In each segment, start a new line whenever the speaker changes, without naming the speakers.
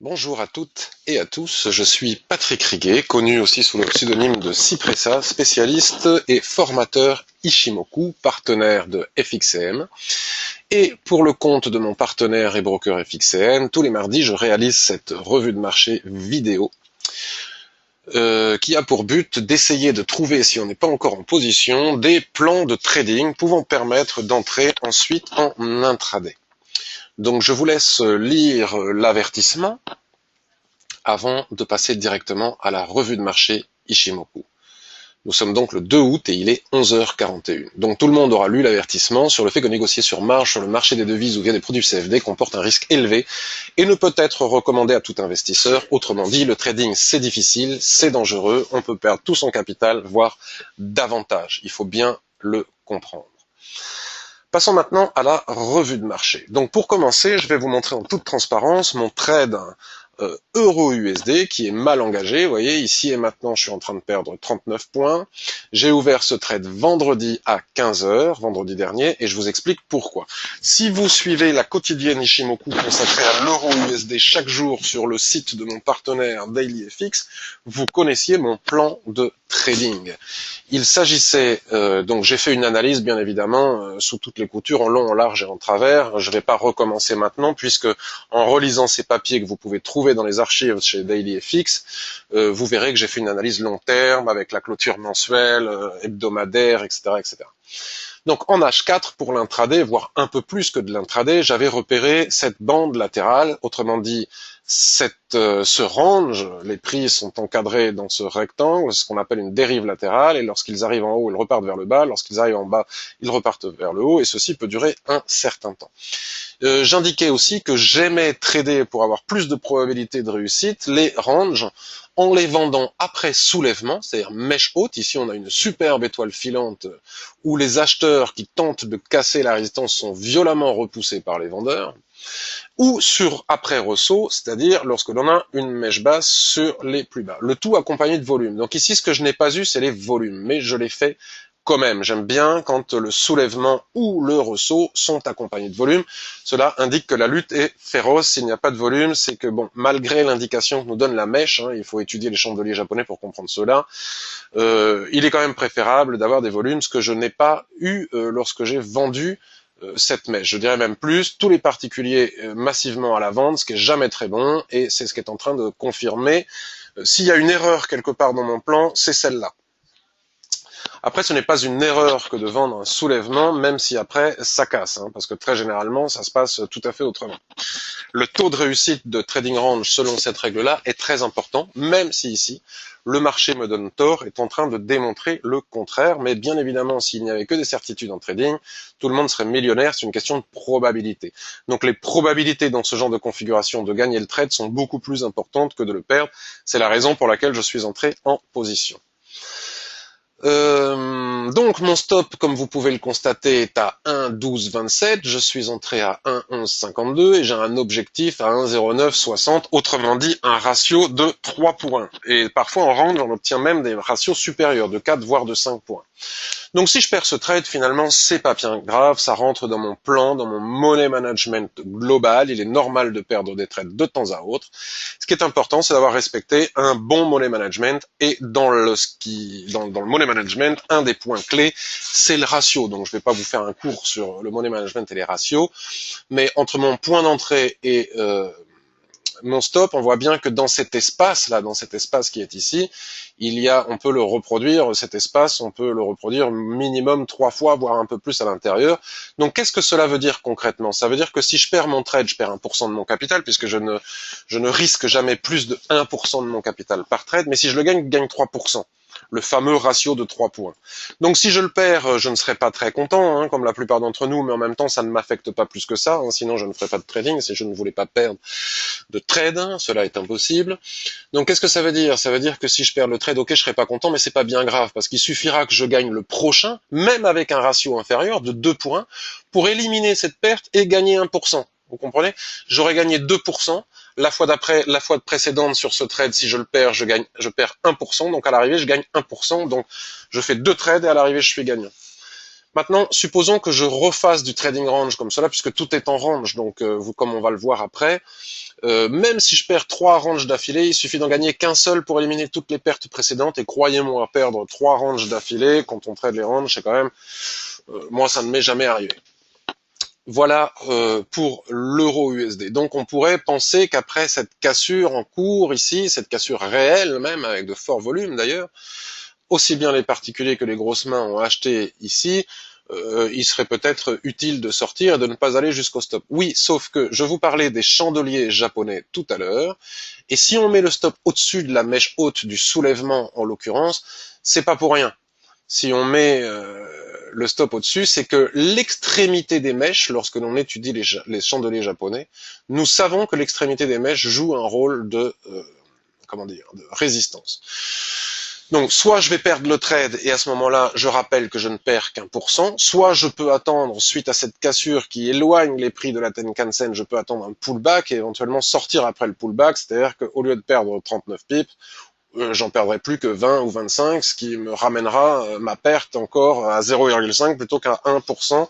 Bonjour à toutes et à tous, je suis Patrick Riguet, connu aussi sous le pseudonyme de Cypressa, spécialiste et formateur Ishimoku, partenaire de FXCM. Et pour le compte de mon partenaire et broker FXCM, tous les mardis, je réalise cette revue de marché vidéo qui a pour but d'essayer de trouver, si on n'est pas encore en position, des plans de trading pouvant permettre d'entrer ensuite en intraday. Donc je vous laisse lire l'avertissement avant de passer directement à la revue de marché Ishimoku. Nous sommes donc le 2 août et il est 11h41. Donc tout le monde aura lu l'avertissement sur le fait que négocier sur marge sur le marché des devises ou via des produits CFD comporte un risque élevé et ne peut être recommandé à tout investisseur. Autrement dit, le trading c'est difficile, c'est dangereux, on peut perdre tout son capital, voire davantage. Il faut bien le comprendre. Passons maintenant à la revue de marché. Donc pour commencer, je vais vous montrer en toute transparence mon trade euro-USD qui est mal engagé. Vous voyez, ici et maintenant, je suis en train de perdre 39 points. J'ai ouvert ce trade vendredi à 15h, vendredi dernier, et je vous explique pourquoi. Si vous suivez la quotidienne Ishimoku consacrée à l'euro-USD chaque jour sur le site de mon partenaire DailyFX, vous connaissiez mon plan de trading. Il s'agissait, donc j'ai fait une analyse bien évidemment sous toutes les coutures, en long, en large et en travers. Je ne vais pas recommencer maintenant puisque en relisant ces papiers que vous pouvez trouver dans les archives chez DailyFX, vous verrez que j'ai fait une analyse long terme avec la clôture mensuelle, hebdomadaire, etc., etc. Donc en H4 pour l'intraday, voire un peu plus que de l'intraday, j'avais repéré cette bande latérale, autrement dit ce range, les prix sont encadrés dans ce rectangle, ce qu'on appelle une dérive latérale, et lorsqu'ils arrivent en haut, ils repartent vers le bas, lorsqu'ils arrivent en bas, ils repartent vers le haut, et ceci peut durer un certain temps. J'indiquais aussi que j'aimais trader pour avoir plus de probabilité de réussite les ranges en les vendant après soulèvement, c'est-à-dire mèche haute. Ici, on a une superbe étoile filante où les acheteurs qui tentent de casser la résistance sont violemment repoussés par les vendeurs, ou sur après ressaut, c'est-à-dire lorsque l'on a une mèche basse sur les plus bas. Le tout accompagné de volume. Donc ici, ce que je n'ai pas eu, c'est les volumes, mais je l'ai fait quand même. J'aime bien quand le soulèvement ou le ressaut sont accompagnés de volume. Cela indique que la lutte est féroce. S'il n'y a pas de volume, c'est que bon, malgré l'indication que nous donne la mèche, il faut étudier les chandeliers japonais pour comprendre cela, il est quand même préférable d'avoir des volumes, ce que je n'ai pas eu lorsque j'ai vendu cette mèche. Je dirais même plus, tous les particuliers massivement à la vente, ce qui est jamais très bon, et c'est ce qui est en train de confirmer. S'il y a une erreur quelque part dans mon plan, c'est celle-là. Après, ce n'est pas une erreur que de vendre un soulèvement, même si après, ça casse, parce que très généralement, ça se passe tout à fait autrement. Le taux de réussite de trading range, selon cette règle-là, est très important, même si ici, le marché me donne tort, est en train de démontrer le contraire. Mais bien évidemment, s'il n'y avait que des certitudes en trading, tout le monde serait millionnaire, c'est une question de probabilité. Donc les probabilités dans ce genre de configuration de gagner le trade sont beaucoup plus importantes que de le perdre. C'est la raison pour laquelle je suis entré en position. Donc mon stop, comme vous pouvez le constater, est à 1,1227, je suis entré à 1,1152 et j'ai un objectif à 1,0960, autrement dit un ratio de 3 points. Et parfois en range, on obtient même des ratios supérieurs, de 4 voire de 5 points. Donc si je perds ce trade, finalement, c'est pas bien grave, ça rentre dans mon plan, dans mon money management global, il est normal de perdre des trades de temps à autre. Ce qui est important, c'est d'avoir respecté un bon money management, et dans le money management, un des points clés, c'est le ratio. Donc je vais pas vous faire un cours sur le money management et les ratios, mais entre mon point d'entrée et mon stop, on voit bien que dans cet espace-là, dans cet espace qui est ici, on peut le reproduire, cet espace, on peut le reproduire minimum 3 fois, voire un peu plus à l'intérieur. Donc, qu'est-ce que cela veut dire concrètement? Ça veut dire que si je perds mon trade, je perds 1% de mon capital, puisque je ne risque jamais plus de 1% de mon capital par trade, mais si je le gagne, je gagne 3%. Le fameux ratio de 3 points. Donc si je le perds, je ne serai pas très content, comme la plupart d'entre nous, mais en même temps, ça ne m'affecte pas plus que ça, sinon je ne ferais pas de trading, si je ne voulais pas perdre de trade, cela est impossible. Donc qu'est-ce que ça veut dire? Ça veut dire que si je perds le trade, ok, je serai pas content, mais c'est pas bien grave, parce qu'il suffira que je gagne le prochain, même avec un ratio inférieur de 2 points, pour éliminer cette perte et gagner 1%. Vous comprenez? J'aurais gagné 2%, la fois précédente sur ce trade, si je le perds, je perds 1%, donc à l'arrivée, je gagne 1%, donc je fais 2 trades et à l'arrivée, je suis gagnant. Maintenant, supposons que je refasse du trading range comme cela, puisque tout est en range, donc comme on va le voir après, même si je perds 3 ranges d'affilée, il suffit d'en gagner qu'un seul pour éliminer toutes les pertes précédentes, et croyez-moi, perdre 3 ranges d'affilée, quand on trade les ranges, c'est quand même, moi ça ne m'est jamais arrivé. Voilà pour l'euro USD. Donc on pourrait penser qu'après cette cassure en cours ici, cette cassure réelle même, avec de forts volumes d'ailleurs, aussi bien les particuliers que les grosses mains ont acheté ici, il serait peut-être utile de sortir et de ne pas aller jusqu'au stop. Oui, sauf que je vous parlais des chandeliers japonais tout à l'heure, et si on met le stop au-dessus de la mèche haute du soulèvement en l'occurrence, c'est pas pour rien. Si on met le stop au-dessus, c'est que l'extrémité des mèches, lorsque l'on étudie les chandeliers japonais, nous savons que l'extrémité des mèches joue un rôle de, comment dire, de résistance. Donc, soit je vais perdre le trade, et à ce moment-là, je rappelle que je ne perds qu'1 pour cent, soit je peux attendre, suite à cette cassure qui éloigne les prix de la Tenkan-sen, je peux attendre un pullback et éventuellement sortir après le pullback, c'est-à-dire qu'au lieu de perdre 39 pips, j'en perdrai plus que 20 ou 25, ce qui me ramènera ma perte encore à 0,5 plutôt qu'à 1%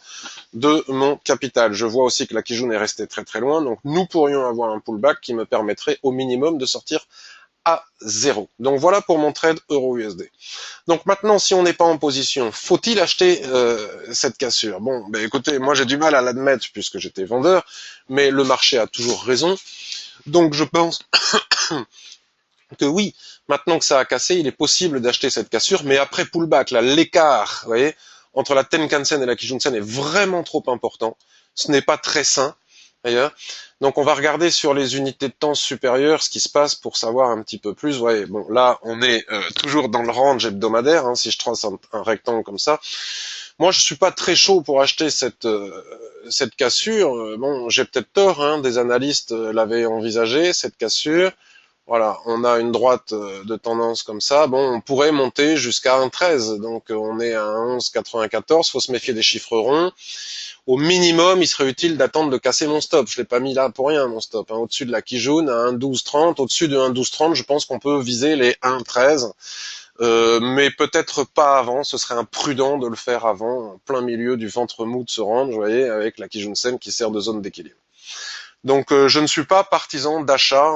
de mon capital. Je vois aussi que la Kijun est restée très très loin, donc nous pourrions avoir un pullback qui me permettrait au minimum de sortir à 0. Donc voilà pour mon trade euro-USD. Donc maintenant, si on n'est pas en position, faut-il acheter cette cassure? Bon, ben écoutez, moi j'ai du mal à l'admettre puisque j'étais vendeur, mais le marché a toujours raison. Donc je pense que oui, maintenant que ça a cassé, il est possible d'acheter cette cassure, mais après pullback, là, l'écart, vous voyez, entre la Tenkan-sen et la Kijun-sen est vraiment trop important. Ce n'est pas très sain, d'ailleurs. Donc on va regarder sur les unités de temps supérieures ce qui se passe pour savoir un petit peu plus. Ouais, bon, là, on est toujours dans le range hebdomadaire, hein, si je trace un rectangle comme ça. Moi, je suis pas très chaud pour acheter cette cassure. Bon, j'ai peut-être tort, hein, des analystes l'avaient envisagé, cette cassure. Voilà, on a une droite de tendance comme ça. Bon, on pourrait monter jusqu'à 1,13. Donc, on est à 11,94. Faut se méfier des chiffres ronds. Au minimum, il serait utile d'attendre de casser mon stop. Je l'ai pas mis là pour rien, mon stop. Hein. Au-dessus de la Kijun, à 1,1230. Au-dessus de 1,1230, je pense qu'on peut viser les 1,13. Mais peut-être pas avant. Ce serait imprudent de le faire avant, en plein milieu du ventre mou de ce range, vous voyez, avec la Kijun-sen qui sert de zone d'équilibre. Donc je ne suis pas partisan d'achat,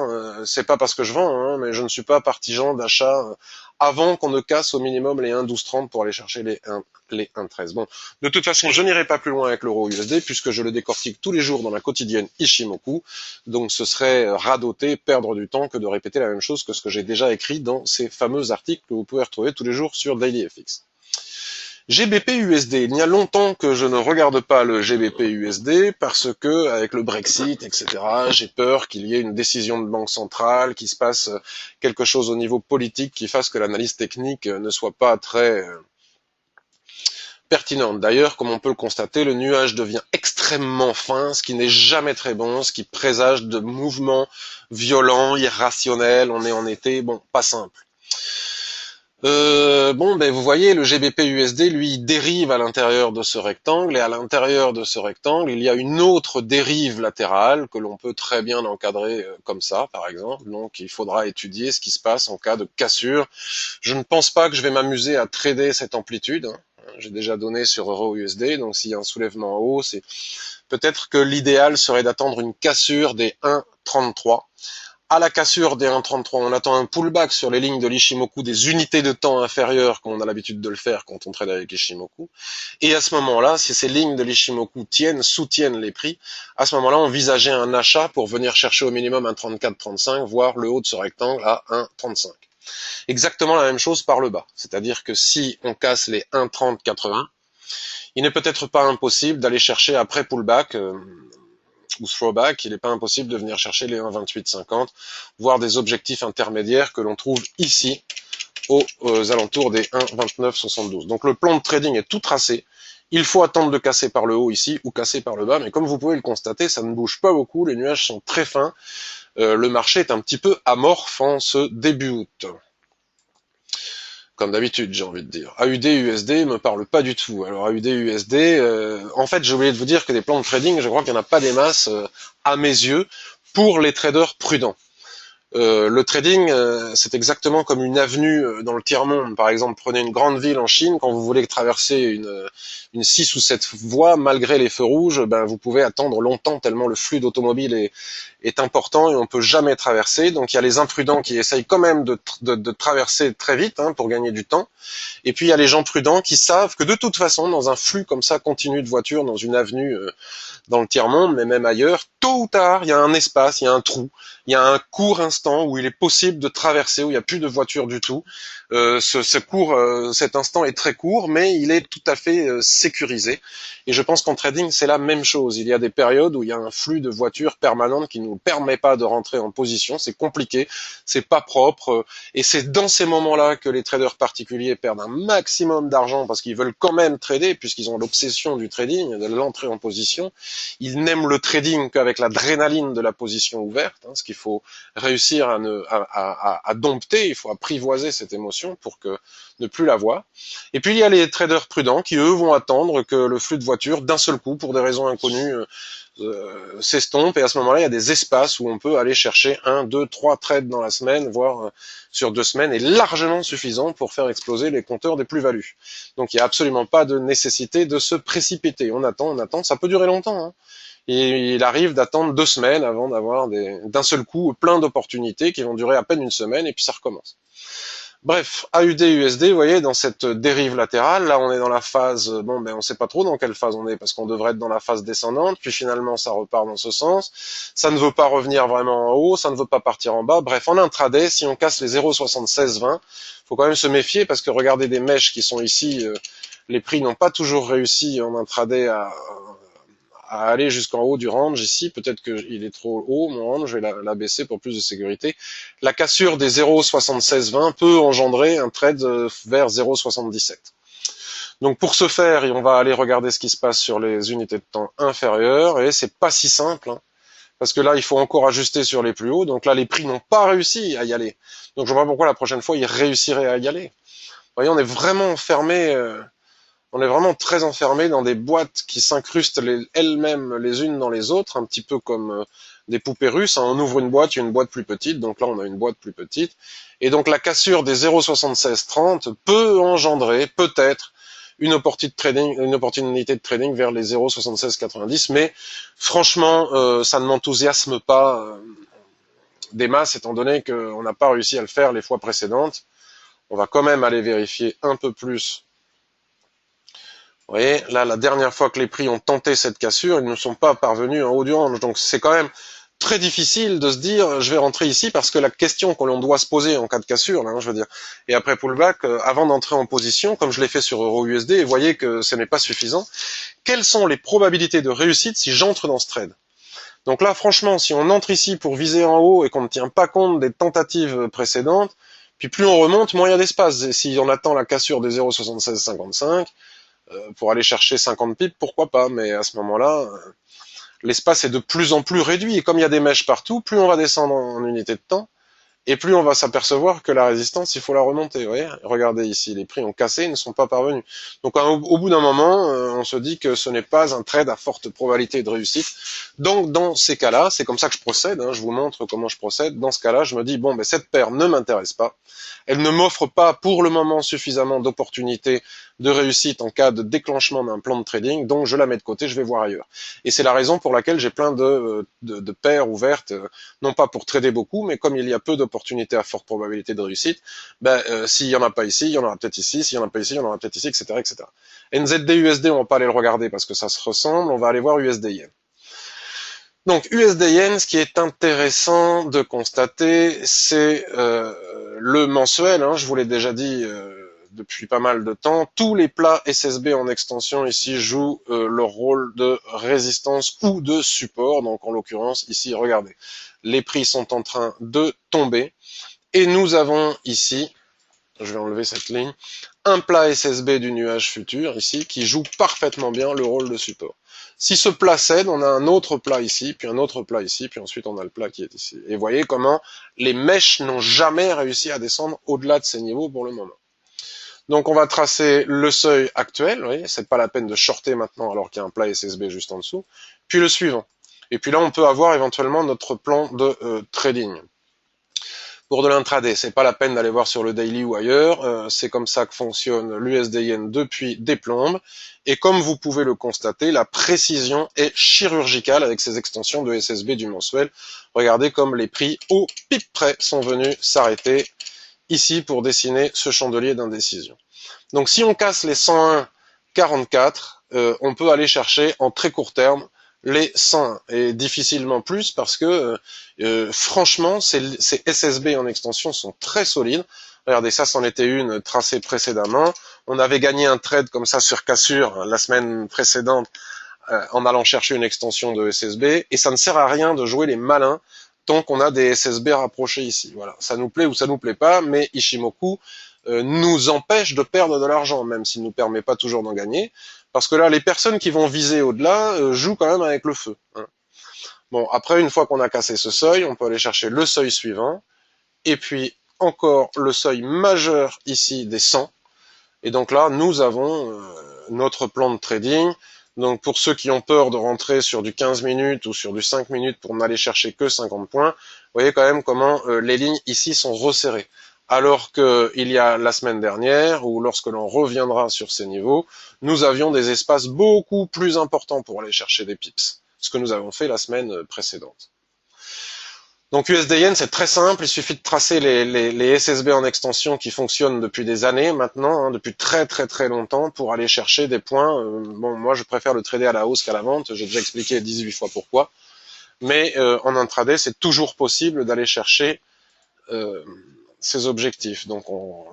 c'est pas parce que je vends, hein, mais je ne suis pas partisan d'achat avant qu'on ne casse au minimum les 1,1230 pour aller chercher les 1,13. Bon, de toute façon, je n'irai pas plus loin avec l'euro USD puisque je le décortique tous les jours dans la quotidienne Ishimoku, donc ce serait radoter, perdre du temps que de répéter la même chose que ce que j'ai déjà écrit dans ces fameux articles que vous pouvez retrouver tous les jours sur DailyFX. GBP USD. Il y a longtemps que je ne regarde pas le GBP USD parce que, avec le Brexit, etc., j'ai peur qu'il y ait une décision de banque centrale, qu'il se passe quelque chose au niveau politique qui fasse que l'analyse technique ne soit pas très pertinente. D'ailleurs, comme on peut le constater, le nuage devient extrêmement fin, ce qui n'est jamais très bon, ce qui présage de mouvements violents, irrationnels. On est en été, bon, pas simple. Bon, ben vous voyez, le GBP USD, lui, dérive à l'intérieur de ce rectangle, et à l'intérieur de ce rectangle, il y a une autre dérive latérale que l'on peut très bien encadrer comme ça, par exemple. Donc, il faudra étudier ce qui se passe en cas de cassure. Je ne pense pas que je vais m'amuser à trader cette amplitude. Hein. J'ai déjà donné sur Euro USD, donc s'il y a un soulèvement en haut, c'est peut-être que l'idéal serait d'attendre une cassure des 1,33. À la cassure des 1,33, on attend un pullback sur les lignes de l'Ishimoku des unités de temps inférieures, comme on a l'habitude de le faire quand on trade avec l'Ishimoku. Et à ce moment-là, si ces lignes de l'Ishimoku soutiennent les prix, à ce moment-là, envisager un achat pour venir chercher au minimum un 34,35, voire le haut de ce rectangle à 1,35. Exactement la même chose par le bas. C'est-à-dire que si on casse les 1,30,80, il n'est peut-être pas impossible d'aller chercher après pullback, ou throwback, il n'est pas impossible de venir chercher les 1,2850, voire des objectifs intermédiaires que l'on trouve ici, aux alentours des 1,2972. Donc le plan de trading est tout tracé. Il faut attendre de casser par le haut ici, ou casser par le bas, mais comme vous pouvez le constater, ça ne bouge pas beaucoup, les nuages sont très fins, le marché est un petit peu amorphe en ce début août. Comme d'habitude, j'ai envie de dire. AUD-USD me parle pas du tout. Alors AUD-USD, en fait, j'ai oublié de vous dire que des plans de trading, je crois qu'il n'y en a pas des masses, à mes yeux, pour les traders prudents. Le trading, c'est exactement comme une avenue dans le tiers-monde. Par exemple, prenez une grande ville en Chine, quand vous voulez traverser une 6 ou 7 voies, malgré les feux rouges, ben, vous pouvez attendre longtemps tellement le flux d'automobiles est important et on peut jamais traverser. Donc il y a les imprudents qui essayent quand même de traverser très vite pour gagner du temps. Et puis il y a les gens prudents qui savent que de toute façon, dans un flux comme ça continu de voitures, dans une avenue dans le tiers-monde, mais même ailleurs, tôt ou tard, il y a un espace, il y a un trou, il y a un court instant où il est possible de traverser, où il n'y a plus de voiture du tout. Cet instant est très court, mais il est tout à fait sécurisé. Et je pense qu'en trading, c'est la même chose. Il y a des périodes où il y a un flux de voitures permanente qui ne nous permet pas de rentrer en position. C'est compliqué, c'est pas propre. Et c'est dans ces moments-là que les traders particuliers perdent un maximum d'argent parce qu'ils veulent quand même trader, puisqu'ils ont l'obsession du trading, de l'entrée en position. Ils n'aiment le trading qu'avec l'adrénaline de la position ouverte, ce qu'il faut réussir à dompter, il faut apprivoiser cette émotion pour que ne plus la voir. Et puis il y a les traders prudents qui eux vont attendre que le flux de voitures d'un seul coup, pour des raisons inconnues, s'estompe, et à ce moment-là il y a des espaces où on peut aller chercher 1, 2, 3 trades dans la semaine, voire sur 2 semaines, est largement suffisant pour faire exploser les compteurs des plus-values. Donc il n'y a absolument pas de nécessité de se précipiter. On attend, ça peut durer longtemps. Et il arrive d'attendre 2 semaines avant d'avoir d'un seul coup plein d'opportunités qui vont durer à peine une semaine et puis ça recommence. Bref, AUD, USD, vous voyez, dans cette dérive latérale, là on est dans la phase, bon ben on sait pas trop dans quelle phase on est, parce qu'on devrait être dans la phase descendante, puis finalement ça repart dans ce sens, ça ne veut pas revenir vraiment en haut, ça ne veut pas partir en bas, bref, en intraday, si on casse les 0,7620, faut quand même se méfier, parce que regardez des mèches qui sont ici, les prix n'ont pas toujours réussi en intraday à aller jusqu'en haut du range ici, peut-être qu'il est trop haut mon range, je vais l'abaisser pour plus de sécurité. La cassure des 0,7620 peut engendrer un trade vers 0,77. Donc pour ce faire, on va aller regarder ce qui se passe sur les unités de temps inférieures, et c'est pas si simple, parce que là il faut encore ajuster sur les plus hauts, donc là les prix n'ont pas réussi à y aller. Donc je vois pas pourquoi la prochaine fois ils réussiraient à y aller. Vous voyez, on est vraiment enfermé, on est vraiment très enfermé dans des boîtes qui s'incrustent elles-mêmes les unes dans les autres, un petit peu comme des poupées russes. On ouvre une boîte, il y a une boîte plus petite, donc là on a une boîte plus petite. Et donc la cassure des 0,7630 peut engendrer peut-être une opportunité de trading vers les 0,7690, mais franchement, ça ne m'enthousiasme pas des masses, étant donné qu'on n'a pas réussi à le faire les fois précédentes. On va quand même aller vérifier un peu plus. Vous voyez, là, la dernière fois que les prix ont tenté cette cassure, ils ne sont pas parvenus en haut du range. Donc c'est quand même très difficile de se dire je vais rentrer ici, parce que la question que l'on doit se poser en cas de cassure, là, je veux dire, et après pullback, avant d'entrer en position, comme je l'ai fait sur Euro-USD, et voyez que ce n'est pas suffisant, quelles sont les probabilités de réussite si j'entre dans ce trade? Donc là, franchement, si on entre ici pour viser en haut et qu'on ne tient pas compte des tentatives précédentes, puis plus on remonte, moins il y a d'espace. Et si on attend la cassure des 0,7655, pour aller chercher 50 pips, pourquoi pas, mais à ce moment-là, l'espace est de plus en plus réduit, et comme il y a des mèches partout, plus on va descendre en unité de temps, et plus on va s'apercevoir que la résistance, il faut la remonter. Vous voyez, regardez ici, les prix ont cassé, ils ne sont pas parvenus. Donc au bout d'un moment, on se dit que ce n'est pas un trade à forte probabilité de réussite. Donc dans ces cas-là, c'est comme ça que je procède, je vous montre comment je procède. Dans ce cas-là, je me dis, bon, ben, cette paire ne m'intéresse pas. Elle ne m'offre pas pour le moment suffisamment d'opportunités de réussite en cas de déclenchement d'un plan de trading, donc je la mets de côté, je vais voir ailleurs. Et c'est la raison pour laquelle j'ai plein de paires ouvertes, non pas pour trader beaucoup, mais comme il y a peu d'opportunités à forte probabilité de réussite, s'il y en a pas ici, il y en aura peut-être ici, s'il y en a pas ici, il y en aura peut-être ici, etc., etc. NZD, USD, on va pas aller le regarder parce que ça se ressemble, on va aller voir USD Yen. Donc USD Yen, ce qui est intéressant de constater, c'est le mensuel, je vous l'ai déjà dit depuis pas mal de temps, tous les plats SSB en extension ici jouent leur rôle de résistance ou de support. Donc en l'occurrence ici, regardez, les prix sont en train de tomber et nous avons ici, je vais enlever cette ligne, un plat SSB du nuage futur ici qui joue parfaitement bien le rôle de support. Si ce plat cède, on a un autre plat ici, puis un autre plat ici, puis ensuite on a le plat qui est ici. Et voyez comment les mèches n'ont jamais réussi à descendre au-delà de ces niveaux pour le moment. Donc on va tracer le seuil actuel, vous voyez, c'est pas la peine de shorter maintenant alors qu'il y a un plat SSB juste en dessous, puis le suivant. Et puis là on peut avoir éventuellement notre plan de trading. Pour de l'intraday, c'est pas la peine d'aller voir sur le daily ou ailleurs, c'est comme ça que fonctionne l'USD-Yen depuis des plombes, et comme vous pouvez le constater, la précision est chirurgicale avec ces extensions de SSB du mensuel. Regardez comme les prix au pip près sont venus s'arrêter ici pour dessiner ce chandelier d'indécision. Donc si on casse les 101,44, on peut aller chercher en très court terme les 101 et difficilement plus parce que franchement ces SSB en extension sont très solides. Regardez, ça c'en était une tracée précédemment. On avait gagné un trade comme ça sur cassure la semaine précédente en allant chercher une extension de SSB, et ça ne sert à rien de jouer les malins tant qu'on a des SSB rapprochés ici. Voilà, ça nous plaît ou ça nous plaît pas, mais Ishimoku nous empêche de perdre de l'argent, même s'il nous permet pas toujours d'en gagner, parce que là, les personnes qui vont viser au-delà jouent quand même avec le feu. Hein. Bon, après, une fois qu'on a cassé ce seuil, on peut aller chercher le seuil suivant, et puis encore le seuil majeur ici des 100, et donc là, nous avons notre plan de trading. Donc pour ceux qui ont peur de rentrer sur du 15 minutes ou sur du 5 minutes pour n'aller chercher que 50 points, vous voyez quand même comment les lignes ici sont resserrées. Alors qu'il y a la semaine dernière, ou lorsque l'on reviendra sur ces niveaux, nous avions des espaces beaucoup plus importants pour aller chercher des pips, ce que nous avons fait la semaine précédente. Donc USD-Yen, c'est très simple, il suffit de tracer les SSB en extension qui fonctionnent depuis des années maintenant, hein, depuis très longtemps, pour aller chercher des points. Bon, moi je préfère le trader à la hausse qu'à la vente, j'ai déjà expliqué 18 fois pourquoi, mais en intraday, c'est toujours possible d'aller chercher ces objectifs. Donc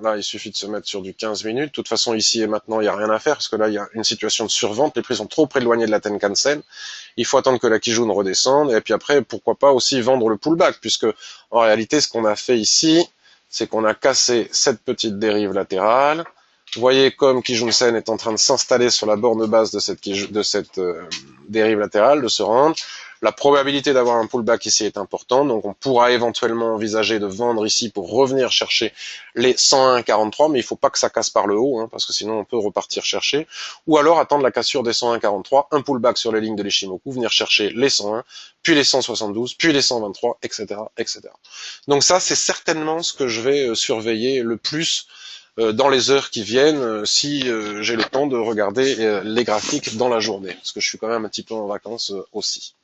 là, il suffit de se mettre sur du 15 minutes. De toute façon, ici et maintenant, il n'y a rien à faire, parce que là, il y a une situation de survente, les prix sont trop éloignés de la Tenkan-sen. Il faut attendre que la Kijun redescende, et puis après, pourquoi pas aussi vendre le pullback, puisque en réalité, ce qu'on a fait ici, c'est qu'on a cassé cette petite dérive latérale. Vous voyez comme Kijun-sen est en train de s'installer sur la borne basse de cette dérive latérale, de se rendre. La probabilité d'avoir un pullback ici est importante, donc on pourra éventuellement envisager de vendre ici pour revenir chercher les 101,43, mais il ne faut pas que ça casse par le haut, hein, parce que sinon on peut repartir chercher, ou alors attendre la cassure des 101,43, un pullback sur les lignes de l'Ishimoku, venir chercher les 101, puis les 172, puis les 123, etc., etc. Donc ça, c'est certainement ce que je vais surveiller le plus dans les heures qui viennent, si j'ai le temps de regarder les graphiques dans la journée, parce que je suis quand même un petit peu en vacances aussi.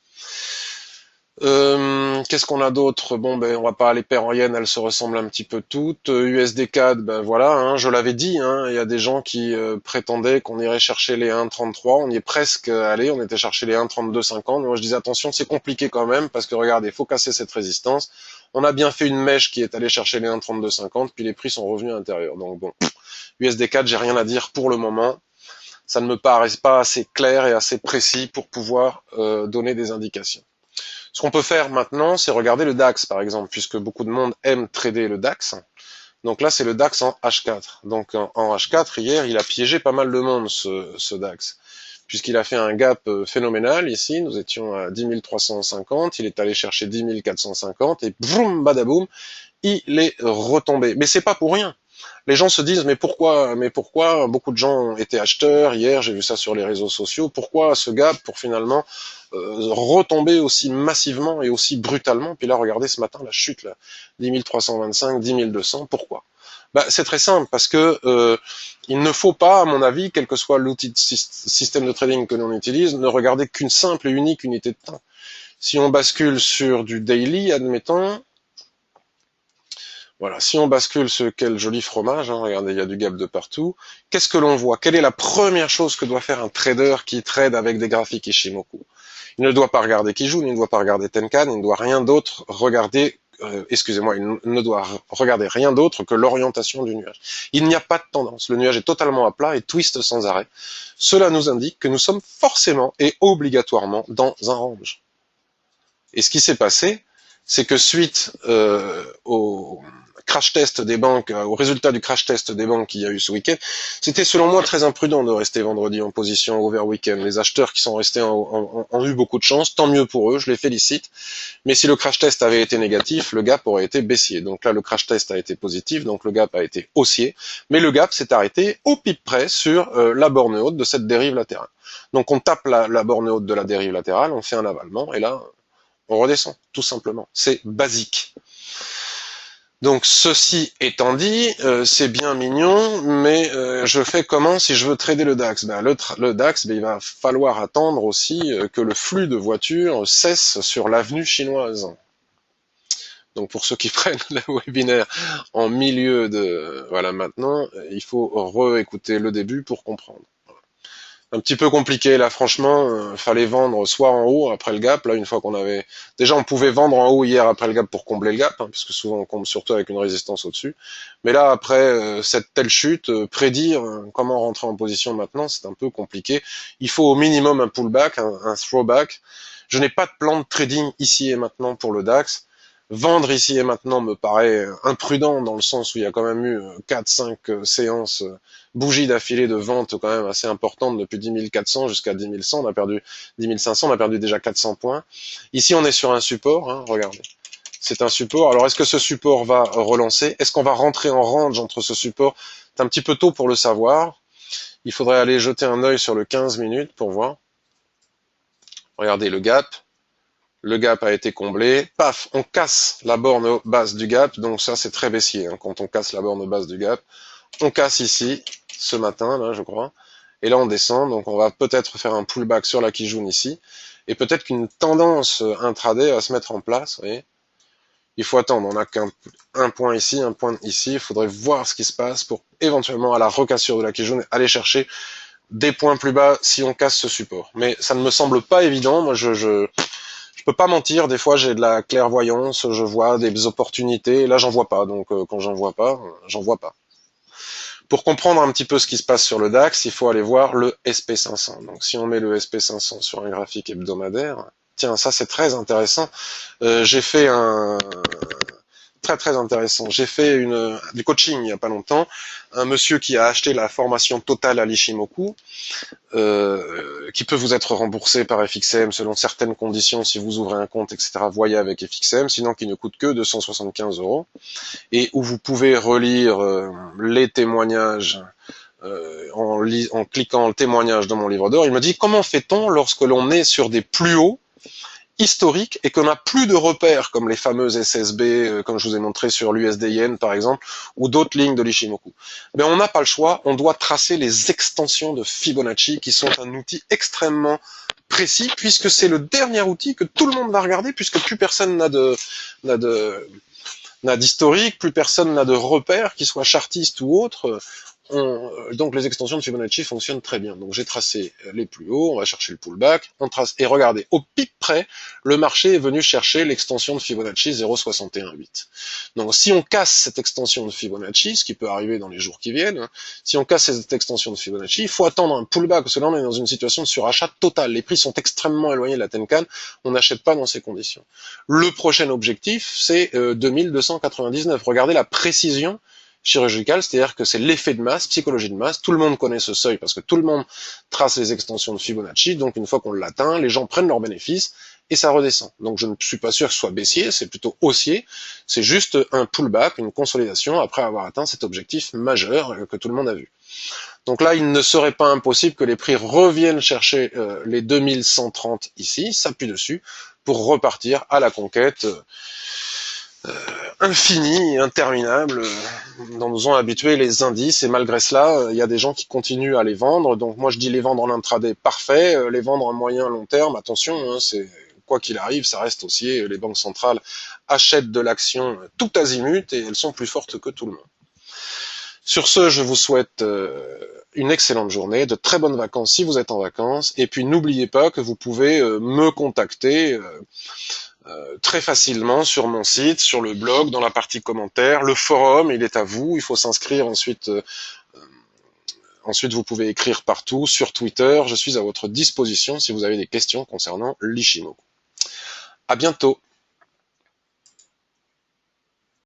Qu'est-ce qu'on a d'autre? Bon, ben, on va pas aller pair en yen, elles se ressemblent un petit peu toutes. USD CAD, ben voilà, hein, je l'avais dit, hein, il y a des gens qui prétendaient qu'on irait chercher les 1,33, on y est presque allé, on était chercher les 1,3250. Moi, je disais attention, c'est compliqué quand même, parce que regardez, il faut casser cette résistance. On a bien fait une mèche qui est allée chercher les 1,3250, puis les prix sont revenus à l'intérieur. Donc bon, USD CAD, j'ai rien à dire pour le moment. Ça ne me paraît pas assez clair et assez précis pour pouvoir donner des indications. Ce qu'on peut faire maintenant, c'est regarder le DAX, par exemple, puisque beaucoup de monde aime trader le DAX. Donc là, c'est le DAX en H4. Donc en H4, hier, il a piégé pas mal de monde, ce DAX, puisqu'il a fait un gap phénoménal ici. Nous étions à 10 350, il est allé chercher 10 450, et boum, badaboum, il est retombé. Mais c'est pas pour rien. Les gens se disent mais pourquoi beaucoup de gens ont été acheteurs hier, j'ai vu ça sur les réseaux sociaux, pourquoi ce gap pour finalement retomber aussi massivement et aussi brutalement? Puis là regardez ce matin la chute là, 10 325, 10 200, pourquoi? Bah, c'est très simple, parce que il ne faut pas, à mon avis, quel que soit l'outil de système de trading que l'on utilise, ne regarder qu'une simple et unique unité de temps. Si on bascule sur du daily, admettons, voilà, si on bascule sur quel joli fromage, hein, regardez, il y a du gap de partout. Qu'est-ce que l'on voit? Quelle est la première chose que doit faire un trader qui trade avec des graphiques Ishimoku? Il ne doit pas regarder Kijun, il ne doit pas regarder Tenkan, il ne doit rien d'autre regarder, excusez-moi, il ne doit regarder rien d'autre que l'orientation du nuage. Il n'y a pas de tendance, le nuage est totalement à plat et twiste sans arrêt. Cela nous indique que nous sommes forcément et obligatoirement dans un range. Et ce qui s'est passé, c'est que suite au crash test des banques, au résultat du crash test des banques qu'il y a eu ce week-end, c'était selon moi très imprudent de rester vendredi en position over week-end. Les acheteurs qui sont restés ont eu beaucoup de chance, tant mieux pour eux, je les félicite. Mais si le crash test avait été négatif, le gap aurait été baissier. Donc là, le crash test a été positif, donc le gap a été haussier. Mais le gap s'est arrêté au pip près sur la borne haute de cette dérive latérale. Donc on tape la borne haute de la dérive latérale, on fait un avalement, et là, on redescend, tout simplement. C'est basique. Donc ceci étant dit, c'est bien mignon, mais je fais comment si je veux trader le DAX? Ben, le DAX, ben, il va falloir attendre aussi que le flux de voitures cesse sur l'avenue chinoise. Donc pour ceux qui prennent le webinaire en milieu de... Voilà, maintenant, il faut réécouter le début pour comprendre. Un petit peu compliqué là, franchement, fallait vendre soit en haut après le gap, là une fois qu'on avait... Déjà on pouvait vendre en haut hier après le gap pour combler le gap, hein, parce que souvent on comble surtout avec une résistance au-dessus. Mais là après cette telle chute, prédire comment rentrer en position maintenant, c'est un peu compliqué. Il faut au minimum un pullback, un throwback. Je n'ai pas de plan de trading ici et maintenant pour le DAX. Vendre ici et maintenant me paraît imprudent dans le sens où il y a quand même eu 4-5 séances bougies d'affilée de vente quand même assez importantes depuis 10 400 jusqu'à 10 100. On a perdu 10 500, on a perdu déjà 400 points. Ici, on est sur un support, hein, regardez. C'est un support. Alors, est-ce que ce support va relancer? Est-ce qu'on va rentrer en range entre ce support? C'est un petit peu tôt pour le savoir. Il faudrait aller jeter un œil sur le 15 minutes pour voir. Regardez le gap. Le gap a été comblé, paf, on casse la borne basse du gap, donc ça c'est très baissier, hein, quand on casse la borne basse du gap. On casse ici, ce matin, là je crois, et là on descend, donc on va peut-être faire un pullback sur la Kijun ici, et peut-être qu'une tendance intraday va se mettre en place, vous voyez. Il faut attendre, on n'a qu'un point ici, un point ici, il faudrait voir ce qui se passe pour éventuellement à la recassure de la Kijun aller chercher des points plus bas si on casse ce support. Mais ça ne me semble pas évident, moi je peux pas mentir, des fois j'ai de la clairvoyance, je vois des opportunités, là j'en vois pas, donc quand j'en vois pas, j'en vois pas. Pour comprendre un petit peu ce qui se passe sur le DAX, il faut aller voir le SP500. Donc si on met le SP500 sur un graphique hebdomadaire, tiens, ça c'est très intéressant. J'ai fait un très intéressant. J'ai fait du coaching il y a pas longtemps. Un monsieur qui a acheté la formation totale à l'Ishimoku, qui peut vous être remboursé par FXM selon certaines conditions si vous ouvrez un compte, etc. Voyez avec FXM, sinon qui ne coûte que 275 €, et où vous pouvez relire les témoignages en cliquant le témoignage dans mon livre d'or. Il me dit comment fait-on lorsque l'on est sur des plus hauts historique et qu'on n'a plus de repères comme les fameuses SSB, comme je vous ai montré sur l'USD Yen par exemple, ou d'autres lignes de l'Ishimoku. Mais on n'a pas le choix, on doit tracer les extensions de Fibonacci qui sont un outil extrêmement précis puisque c'est le dernier outil que tout le monde va regarder puisque plus personne n'a d'historique, plus personne n'a de repères, qui soient chartistes ou autres. Donc les extensions de Fibonacci fonctionnent très bien. Donc j'ai tracé les plus hauts, on va chercher le pullback, on trace, et regardez, au pic près, le marché est venu chercher l'extension de Fibonacci 0,618. Donc si on casse cette extension de Fibonacci, ce qui peut arriver dans les jours qui viennent, hein, si on casse cette extension de Fibonacci, il faut attendre un pullback, parce que là on est dans une situation de surachat total. Les prix sont extrêmement éloignés de la Tenkan, on n'achète pas dans ces conditions. Le prochain objectif, c'est 2299. Regardez la précision chirurgicale, c'est-à-dire que c'est l'effet de masse, psychologie de masse. Tout le monde connaît ce seuil parce que tout le monde trace les extensions de Fibonacci. Donc une fois qu'on l'atteint, les gens prennent leurs bénéfices et ça redescend. Donc je ne suis pas sûr que ce soit baissier, c'est plutôt haussier. C'est juste un pullback, une consolidation après avoir atteint cet objectif majeur que tout le monde a vu. Donc là, il ne serait pas impossible que les prix reviennent chercher les 2130 ici, s'appuient dessus pour repartir à la conquête infinie et interminable dont nous ont habitués les indices, et malgré cela, il y a des gens qui continuent à les vendre. Donc moi je dis les vendre en intraday, parfait, les vendre en moyen long terme, attention, hein, c'est quoi qu'il arrive, ça reste haussier, les banques centrales achètent de l'action tout azimut et elles sont plus fortes que tout le monde. Sur ce, je vous souhaite une excellente journée, de très bonnes vacances si vous êtes en vacances, et puis n'oubliez pas que vous pouvez me contacter très facilement sur mon site, sur le blog, dans la partie commentaires. Le forum, il est à vous, il faut s'inscrire ensuite. Ensuite, vous pouvez écrire partout, sur Twitter. Je suis à votre disposition si vous avez des questions concernant l'Ishimoku. À bientôt.